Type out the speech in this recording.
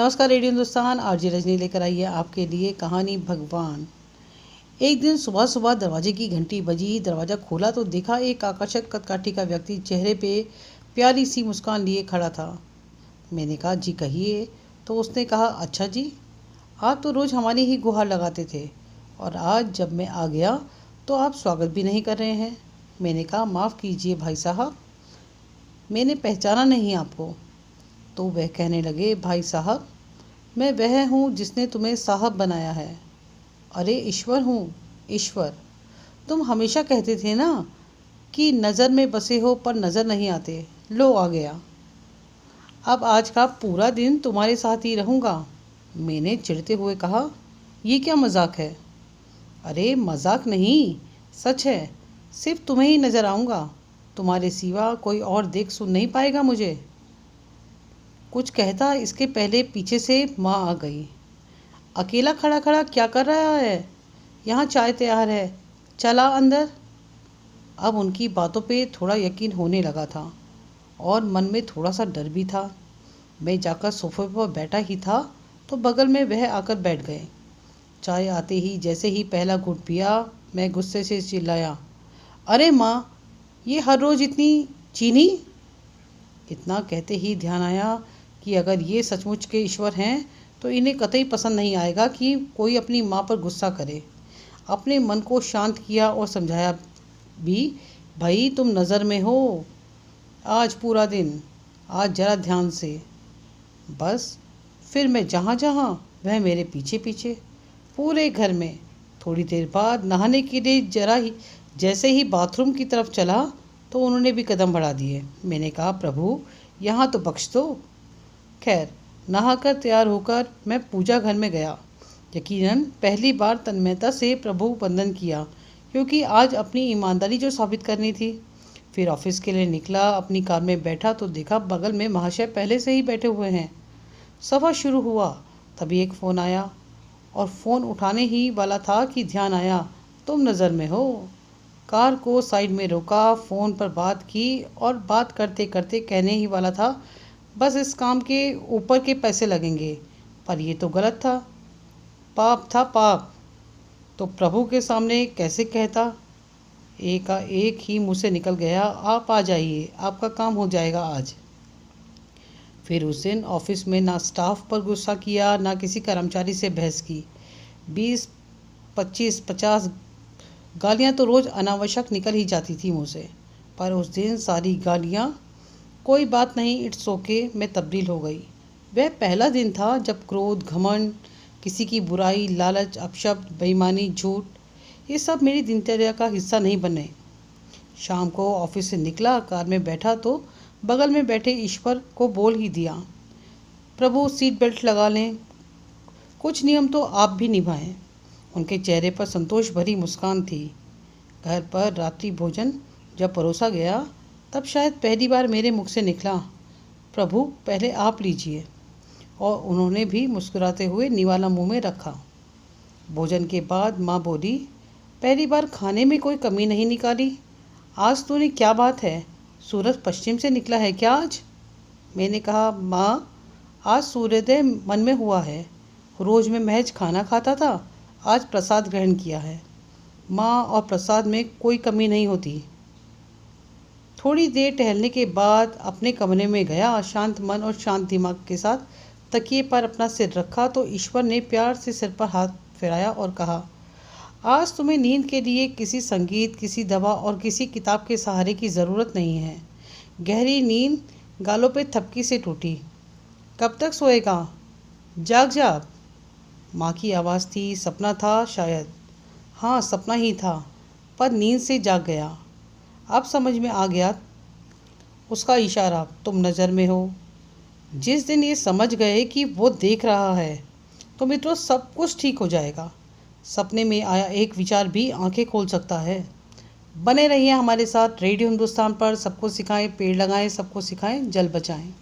नमस्कार radio Hindustan. RJ Rajni लेकर आई है आपके लिए कहानी भगवान। एक दिन सुबह सुबह दरवाजे की घंटी बजी। दरवाज़ा खोला तो देखा एक आकर्षक कदकाठी का व्यक्ति चेहरे पे प्यारी सी मुस्कान लिए खड़ा था। मैंने कहा, जी कहिए। तो उसने कहा, अच्छा जी, आप तो रोज़ हमारी ही गुहार लगाते थे और आज जब मैं आ गया तो आप स्वागत भी नहीं कर रहे हैं। मैंने कहा, माफ़ कीजिए भाई साहब, मैंने पहचाना नहीं आपको। तो वह कहने लगे, भाई साहब, मैं वह हूँ जिसने तुम्हें साहब बनाया है। अरे ईश्वर हूँ, ईश्वर। तुम हमेशा कहते थे ना कि नज़र में बसे हो पर नज़र नहीं आते। लो आ गया। अब आज का पूरा दिन तुम्हारे साथ ही रहूँगा। मैंने चिढ़ते हुए कहा, ये क्या मजाक है। अरे मजाक नहीं, सच है। सिर्फ तुम्हें ही नज़र आऊँगा, तुम्हारे सिवा कोई और देख सुन नहीं पाएगा मुझे। कुछ कहता इसके पहले पीछे से माँ आ गई। अकेला खड़ा खड़ा क्या कर रहा है? यहाँ चाय तैयार है, चला अंदर। अब उनकी बातों पे थोड़ा यकीन होने लगा था और मन में थोड़ा सा डर भी था। मैं जाकर सोफे पर बैठा ही था तो बगल में वह आकर बैठ गए। चाय आते ही जैसे ही पहला घूंट पिया, मैं गुस्से से चिल्लाया, अरे माँ, ये हर रोज़ इतनी चीनी। इतना कहते ही ध्यान आया कि अगर ये सचमुच के ईश्वर हैं तो इन्हें कतई पसंद नहीं आएगा कि कोई अपनी माँ पर गुस्सा करे। अपने मन को शांत किया और समझाया भी, भाई तुम नज़र में हो आज पूरा दिन, आज ज़रा ध्यान से। बस फिर मैं जहाँ जहाँ वह मेरे पीछे पीछे पूरे घर में। थोड़ी देर बाद नहाने के लिए जैसे ही बाथरूम की तरफ चला तो उन्होंने भी कदम बढ़ा दिए। मैंने कहा, प्रभु यहाँ तो बख्श दो। खैर, नहाकर तैयार होकर मैं पूजा घर में गया। यकीनन पहली बार तन्मयता से प्रभु वंदन किया, क्योंकि आज अपनी ईमानदारी जो साबित करनी थी। फिर ऑफिस के लिए निकला। अपनी कार में बैठा तो देखा बगल में महाशय पहले से ही बैठे हुए हैं। सफ़र शुरू हुआ तभी एक फ़ोन आया और फ़ोन उठाने ही वाला था कि ध्यान आया, तुम नज़र में हो। कार को साइड में रोका, फ़ोन पर बात की और बात करते करते कहने ही वाला था, बस इस काम के ऊपर के पैसे लगेंगे। पर ये तो गलत था, पाप था पाप। तो प्रभु के सामने कैसे कहता। एक ही मुँह से निकल गया, आप आ जाइए, आपका काम हो जाएगा आज। फिर उस दिन ऑफिस में ना स्टाफ पर गुस्सा किया, ना किसी कर्मचारी से बहस की। 20, 25, 50 गालियाँ तो रोज़ अनावश्यक निकल ही जाती थी मुँह से, पर उस दिन सारी गालियाँ कोई बात नहीं, इट्स ओके में तब्दील हो गई। वह पहला दिन था जब क्रोध, घमंड, किसी की बुराई, लालच, अपशब्द, बेईमानी, झूठ, ये सब मेरी दिनचर्या का हिस्सा नहीं बने। शाम को ऑफिस से निकला, कार में बैठा तो बगल में बैठे ईश्वर को बोल ही दिया, प्रभु सीट बेल्ट लगा लें, कुछ नियम तो आप भी निभाएं। उनके चेहरे पर संतोष भरी मुस्कान थी। घर पर रात्रि भोजन जब परोसा गया तब शायद पहली बार मेरे मुख से निकला, प्रभु पहले आप लीजिए। और उन्होंने भी मुस्कुराते हुए निवाला मुंह में रखा। भोजन के बाद माँ बोली, पहली बार खाने में कोई कमी नहीं निकाली। आज तूने क्या बात है, सूरज पश्चिम से निकला है क्या आज? मैंने कहा, माँ, आज सूर्योदय मन में हुआ है। रोज़ मैं महज खाना खाता था, आज प्रसाद ग्रहण किया है। माँ, और प्रसाद में कोई कमी नहीं होती। थोड़ी देर टहलने के बाद अपने कमरे में गया। शांत मन और शांत दिमाग के साथ तकिए पर अपना सिर रखा तो ईश्वर ने प्यार से सिर पर हाथ फिराया और कहा, आज तुम्हें नींद के लिए किसी संगीत, किसी दवा और किसी किताब के सहारे की ज़रूरत नहीं है। गहरी नींद गालों पे थपकी से टूटी। कब तक सोएगा? जाग जा। माँ की आवाज़ थी। सपना था शायद। हाँ, सपना ही था, पर नींद से जाग गया। अब समझ में आ गया उसका इशारा, तुम नज़र में हो। जिस दिन ये समझ गए कि वो देख रहा है तो मित्रों सब कुछ ठीक हो जाएगा। सपने में आया एक विचार भी आंखें खोल सकता है। बने रहिए हमारे साथ रेडियो हिंदुस्तान पर। सबको सिखाएं, पेड़ लगाएं, सबको सिखाएं, जल बचाएं।